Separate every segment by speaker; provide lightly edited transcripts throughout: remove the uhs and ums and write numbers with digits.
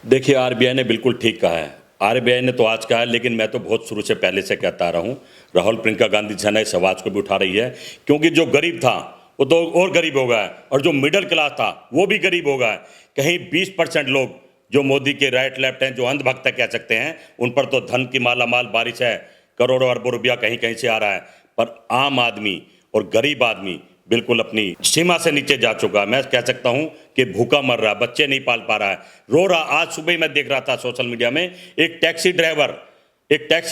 Speaker 1: देखिए, आरबीआई ने बिल्कुल ठीक कहा है। आरबीआई ने तो आज कहा है, लेकिन मैं तो बहुत शुरू से पहले से कहता रहा हूँ। राहुल प्रियंका गांधी सेना इस आवाज़ को भी उठा रही है, क्योंकि जो गरीब था वो तो और गरीब हो गया है, और जो मिडिल क्लास था वो भी गरीब हो गया है। कहीं 20% लोग जो मोदी के राइट लेफ्ट हैं, जो अंधभक्त कह सकते हैं, उन पर तो धन की माला माल बारिश है, करोड़ों अरबों रुपया कहीं कहीं से आ रहा है। पर आम आदमी और गरीब आदमी बिल्कुल अपनी सीमा से नीचे जा चुका है। मैं कह सकता हूं कि भूखा मर रहा है, बच्चे नहीं पाल पा रहा है, रो रहा। आज सुबह ही मैं देख रहा था सोशल मीडिया में, एक टैक्सी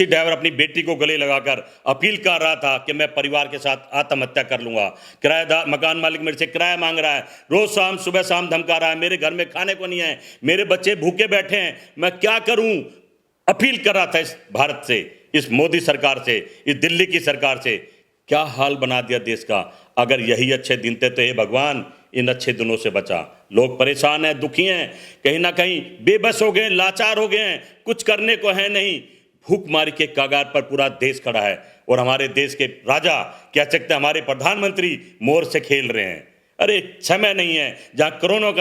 Speaker 1: ड्राइवर अपनी बेटी को गले लगाकर अपील कर रहा था कि मैं परिवार के साथ आत्महत्या कर लूंगा। किराएदार मकान मालिक मेरे से किराया मांग रहा है, रोज शाम सुबह शाम धमका रहा है, मेरे घर में खाने को नहीं है, मेरे बच्चे भूखे बैठे हैं, मैं क्या करूं। अपील कर रहा था इस भारत से, इस मोदी सरकार से, इस दिल्ली की सरकार से। क्या हाल बना दिया देश का। अगर यही अच्छे दिन थे तो हे भगवान इन अच्छे दिनों से बचा। लोग परेशान हैं, दुखी हैं, कहीं ना कहीं बेबस हो गए, लाचार हो गए हैं, कुछ करने को है नहीं। भूखमारी के कगार पर पूरा देश खड़ा है, और हमारे देश के राजा कह सकते हैं, हमारे प्रधानमंत्री मोर से खेल रहे हैं। अरे समय नहीं है, जहाँ कोरोना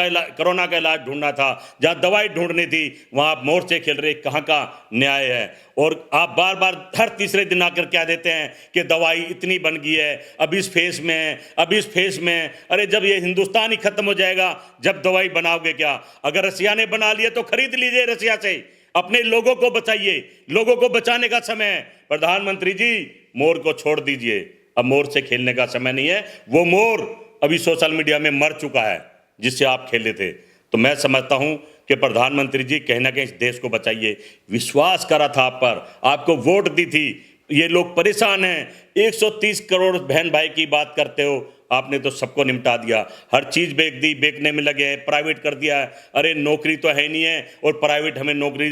Speaker 1: का इलाज ढूंढना था, जहाँ दवाई ढूंढनी थी, वहाँ आप मोर से खेल रहे। कहाँ का न्याय है। और आप बार बार हर तीसरे दिन आकर क्या देते हैं कि दवाई इतनी बन गई है, अब इस फेस में है, अब इस फेस में है। अरे जब ये हिंदुस्तान ही खत्म हो जाएगा, जब दवाई बनाओगे क्या। अगर रसिया ने बना लिए तो खरीद लीजिए रसिया से, अपने लोगों को बचाइए। लोगों को बचाने का समय है। प्रधानमंत्री जी, मोर को छोड़ दीजिए, अब मोर से खेलने का समय नहीं है। वो मोर अभी सोशल मीडिया में मर चुका है जिससे आप खेले थे। तो मैं समझता हूं कि प्रधानमंत्री जी कहीं ना कहीं इस देश को बचाइए। विश्वास करा था आप पर, आपको वोट दी थी, ये लोग परेशान हैं। 130 करोड़ बहन भाई की बात करते हो, आपने तो सबको निपटा दिया, हर चीज बेच दी, बेचने में लगे हैं, प्राइवेट कर दिया है। अरे नौकरी तो है नहीं है, और प्राइवेट हमें नौकरी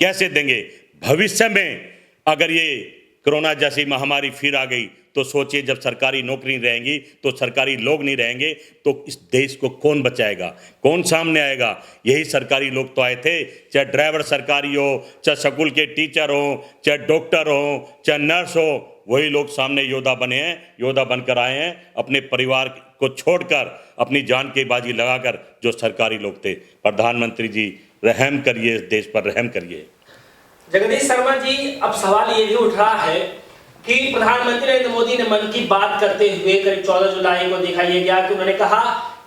Speaker 1: कैसे देंगे। भविष्य में अगर ये कोरोना जैसी महामारी फिर आ गई तो सोचिए, जब सरकारी नौकरी नहीं रहेंगी, तो सरकारी लोग नहीं रहेंगे, तो इस देश को कौन बचाएगा, कौन सामने आएगा। यही सरकारी लोग तो आए थे, चाहे ड्राइवर सरकारी हो, चाहे स्कूल के टीचर हो, चाहे डॉक्टर हो, चाहे नर्स हो, वही लोग सामने योद्धा बने हैं, योद्धा बनकर आए हैं, अपने परिवार को छोड़कर, अपनी जान की बाजी लगाकर, जो सरकारी लोग थे। प्रधानमंत्री जी रहम करिए, इस देश पर रहम करिए।
Speaker 2: जगदीश शर्मा जी, अब सवाल ये भी उठ रहा है कि प्रधानमंत्री नरेंद्र मोदी ने मन की बात करते हुए करीब 14 जुलाई को देखा यह गया कि उन्होंने कहा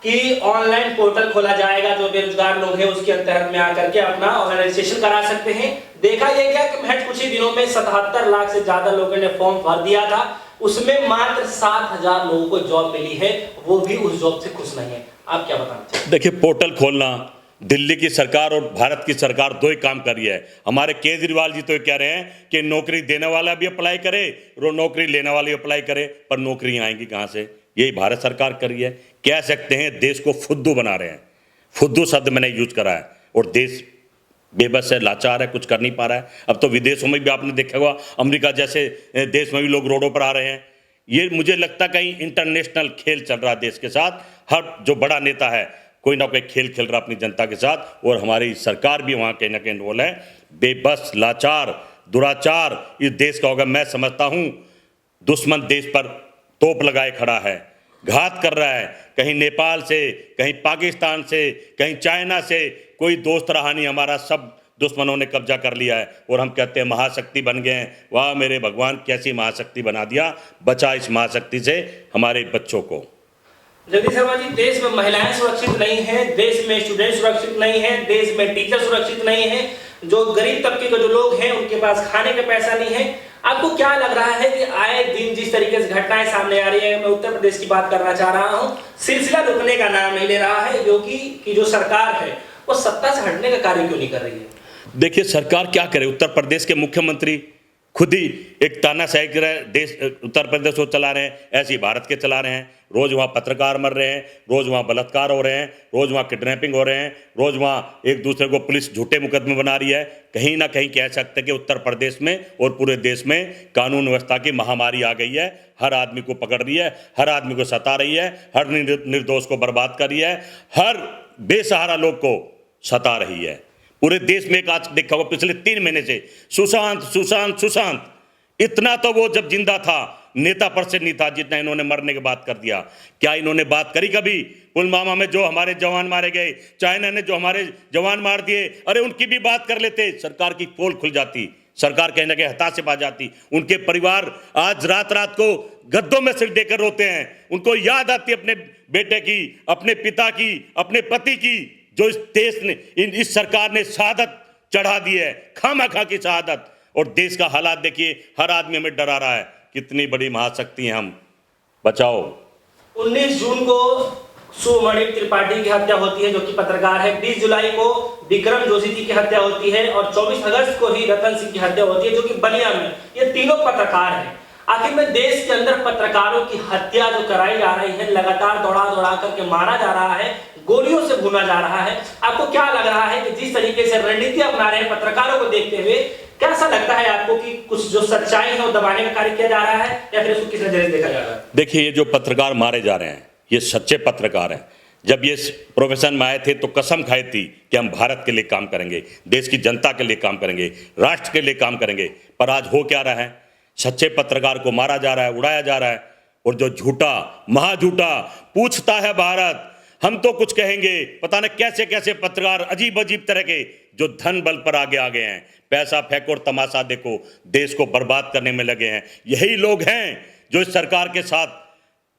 Speaker 2: कि ऑनलाइन पोर्टल खोला जाएगा, जो बेरोजगार लोग हैं उसके अंतर्गत में आकर के अपना ऑनलाइन रजिस्ट्रेशन करा सकते हैं। देखा यह गया कि महज कुछ ही दिनों में 77 लाख से ज्यादा लोगों ने फॉर्म भर दिया था, उसमें मात्र 7,000 लोगों को जॉब मिली है, वो भी उस जॉब से खुश नहीं है। आप क्या बताना चाहते?
Speaker 1: देखिए, पोर्टल खोलना, दिल्ली की सरकार और भारत की सरकार दो ही काम कर रही है। हमारे केजरीवाल जी तो ये कह रहे हैं कि नौकरी देने वाला भी अप्लाई करे और नौकरी लेने वाला भी अप्लाई करे, पर नौकरी आएंगी कहाँ से। यही भारत सरकार कर रही है। कह सकते हैं देश को फुद्दू बना रहे हैं। फुद्दू शब्द मैंने यूज करा है। और देश बेबस है, लाचार है, कुछ कर नहीं पा रहा है। अब तो विदेशों में भी आपने देखा होगा, अमेरिका जैसे देश में भी लोग रोडों पर आ रहे हैं। ये मुझे लगता है कहीं इंटरनेशनल खेल चल रहा है देश के साथ। हर जो बड़ा नेता है कोई ना कोई खेल खेल रहा अपनी जनता के साथ, और हमारी सरकार भी वहाँ कहीं ना कहीं रोल है। बेबस, लाचार, दुराचार इस देश का होगा। मैं समझता हूँ दुश्मन देश पर तोप लगाए खड़ा है, घात कर रहा है। कहीं नेपाल से, कहीं पाकिस्तान से, कहीं चाइना से, कोई दोस्त रहा नहीं हमारा, सब दुश्मनों ने कब्जा कर लिया है। और हम कहते हैं महाशक्ति बन गए हैं। वाह मेरे भगवान, कैसी महाशक्ति बना दिया। बचा इस महाशक्ति से हमारे बच्चों को।
Speaker 2: जगदीश शर्मा जी, देश में महिलाएं सुरक्षित नहीं है, देश में स्टूडेंट सुरक्षित नहीं है, देश में टीचर सुरक्षित नहीं है, जो गरीब तबके के जो लोग हैं उनके पास खाने का पैसा नहीं है। आपको क्या लग रहा है कि आए दिन जिस तरीके से घटनाएं सामने आ रही है, मैं उत्तर प्रदेश की बात करना चाह रहा हूं, सिलसिला रुकने का नाम नहीं ले रहा है, क्योंकि जो सरकार है वो सत्ता से हटने का कार्य क्यों नहीं कर रही है?
Speaker 1: देखिए, सरकार क्या करे। उत्तर प्रदेश के मुख्यमंत्री खुद ही एक तानाशाही की देश उत्तर प्रदेश को चला रहे हैं, ऐसे ही भारत के चला रहे हैं। रोज वहाँ पत्रकार मर रहे हैं, रोज वहाँ बलात्कार हो रहे हैं, रोज वहाँ किडनैपिंग हो रहे हैं, रोज वहाँ एक दूसरे को पुलिस झूठे मुकदमे बना रही है। कहीं ना कहीं कह सकते हैं कि उत्तर प्रदेश में और पूरे देश में कानून व्यवस्था की महामारी आ गई है। हर आदमी को पकड़ रही है, हर आदमी को सता रही है, हर निर्दोष को बर्बाद कर रही है, हर बेसहारा लोग को सता रही है। पूरे देश में एक आज देखा होगा पिछले 3 महीने से सुशांत सुशांत सुशांत, इतना तो वो जब जिंदा था नेता परिषद नहीं था जितना इन्होंने मरने के बाद कर दिया। क्या इन्होंने बात करी कभी पुलवामा में जो हमारे जवान मारे गए, चाइना ने जो हमारे जवान मार दिए, अरे उनकी भी बात कर लेते, सरकार की पोल खुल जाती, सरकार कहीं ना कहीं हताश पा जाती। उनके परिवार आज रात रात को गद्दों में सिर देकर रोते हैं, उनको याद आती है अपने बेटे की, अपने पिता की, अपने पति की, जो इस देश ने इस सरकार ने शहादत चढ़ा दी है, खामखा की शहादत। और देश का हालात देखिए, हर आदमी हमें डरा रहा है, कितनी बड़ी महाशक्ति हैं हम। बचाओ।
Speaker 2: 19 जून को सुमणित त्रिपाठी की हत्या होती है जो कि पत्रकार है, 20 जुलाई को विक्रम जोशी जी की हत्या होती है और 24 अगस्त को ही रतन सिंह की हत्या होती है जो कि बलिया में। ये तीनों पत्रकार हैं। आखिर में देश के अंदर पत्रकारों की हत्या जो कराई जा रही है, लगातार दौड़ा दौड़ा करके मारा जा रहा है, गोलियों से भुना जा रहा है। आपको क्या लग रहा है कि जिस तरीके से रणनीति अपना रहे हैं पत्रकारों को देखते हुए, कैसा लगता है आपको कि कुछ जो सच्चाई है वो दबाने का कार्य किया जा रहा है या फिर इसको किस नजरिए से देखा जा रहा है?
Speaker 1: देखिए, ये जो पत्रकार मारे जा रहे हैं ये सच्चे पत्रकार हैं। जब ये प्रोफेशन में आए थे तो कसम खाई थी कि हम भारत के लिए काम करेंगे, देश की जनता के लिए काम करेंगे, राष्ट्र के लिए काम करेंगे। पर आज हो क्या रहा है? सच्चे पत्रकार को मारा जा रहा है, उड़ाया जा रहा है। और जो झूठा, महाझूठा पूछता है भारत, हम तो कुछ कहेंगे, पता नहीं कैसे कैसे पत्रकार अजीब अजीब तरह के जो धन बल पर आगे आ गए हैं, पैसा फेंको और तमाशा देखो, देश को बर्बाद करने में लगे हैं। यही लोग हैं जो इस सरकार के साथ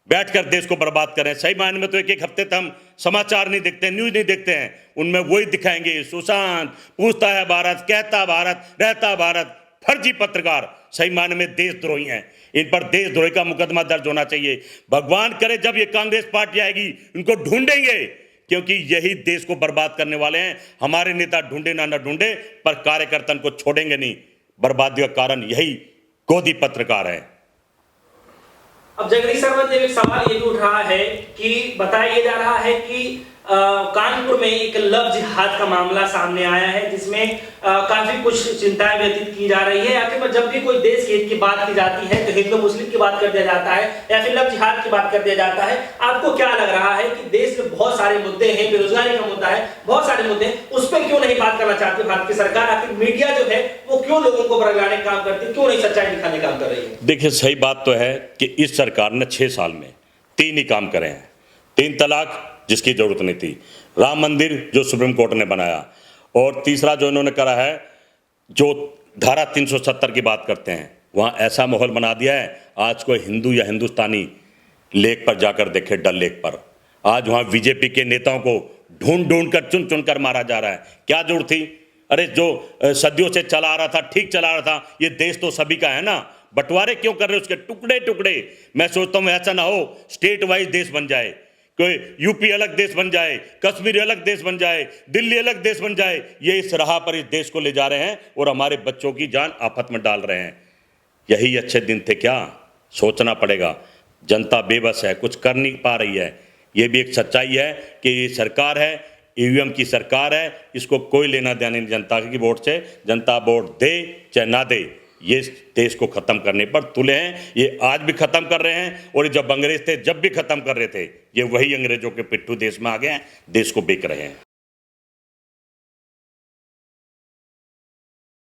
Speaker 1: बैठकर देश को बर्बाद करें। सही मायने में तो एक एक हफ्ते तक हम समाचार नहीं देखते, न्यूज नहीं देखते हैं, उनमें वही दिखाएंगे, सुशांत पूछता है भारत, कहता भारत, रहता भारत। फर्जी पत्रकार सही मायने में देशद्रोही हैं। इन पर देशद्रोही का मुकदमा दर्ज होना चाहिए। भगवान करे जब ये कांग्रेस पार्टी आएगी इनको ढूंढेंगे, क्योंकि यही देश को बर्बाद करने वाले हैं। हमारे नेता ढूंढे ना ढूंढे, पर कार्यकर्ता को छोड़ेंगे नहीं। बर्बादी का कारण यही गोदी पत्रकार है।
Speaker 2: अब जगदीश शर्मा जी, एक सवाल ये भी उठ रहा है कि बताया जा रहा है कि कानपुर में एक लव जिहाद का मामला सामने आया है जिसमें काफी कुछ चिंताएं व्यतीत की जा रही है। आखिर में जब भी कोई देश हित की बात की जाती है तो हिंदू मुस्लिम की बात कर दिया जाता है या फिर लव जिहाद की बात कर दिया जाता है। आपको क्या लग रहा है कि देश में बहुत सारे मुद्दे हैं, बेरोजगारी का मुद्दा है, बहुत सारे मुद्दे हैं, उस पर क्यों नहीं बात करना चाहती भारत की सरकार? आखिर मीडिया जो है वो क्यों लोगों को बरगलाने का काम करती है, क्यों नहीं सच्चाई दिखाने का काम कर रही है?
Speaker 1: देखिए, सही बात तो है कि इस सरकार ने 6 साल में 3 ही काम करे हैं। 3 तलाक जिसकी जरूरत नहीं थी, राम मंदिर जो सुप्रीम कोर्ट ने बनाया, और तीसरा जो इन्होंने करा है, जो धारा 370 की बात करते हैं, वहाँ ऐसा माहौल बना दिया है आज कोई हिंदू या हिंदुस्तानी लेक पर जाकर देखे, डल लेक पर, आज वहाँ बीजेपी के नेताओं को ढूंढ ढूंढ कर चुन चुन कर मारा जा रहा है। क्या जरूरत थी? अरे जो सदियों से चला आ रहा था, ठीक चला आ रहा था, ये देश तो सभी का है ना, बंटवारे क्यों कर रहे हो उसके टुकड़े टुकड़े? मैं सोचता हूँ ऐसा ना हो स्टेट वाइज देश बन जाए, कोई यूपी अलग देश बन जाए, कश्मीर अलग देश बन जाए, दिल्ली अलग देश बन जाए। ये इस राह पर इस देश को ले जा रहे हैं और हमारे बच्चों की जान आफत में डाल रहे हैं। यही अच्छे दिन थे क्या? सोचना पड़ेगा। जनता बेबस है, कुछ कर नहीं पा रही है। ये भी एक सच्चाई है कि ये सरकार है, ईवीएम की सरकार है, इसको कोई लेना देना नहीं जनता की वोट से। जनता वोट दे चाहे ना दे, ये देश को खत्म करने पर तुले हैं। ये आज भी खत्म कर रहे हैं, और जब अंग्रेज थे जब भी खत्म कर रहे थे, ये वही अंग्रेजों के पिट्ठू देश में आ गए हैं, देश को बेच रहे हैं।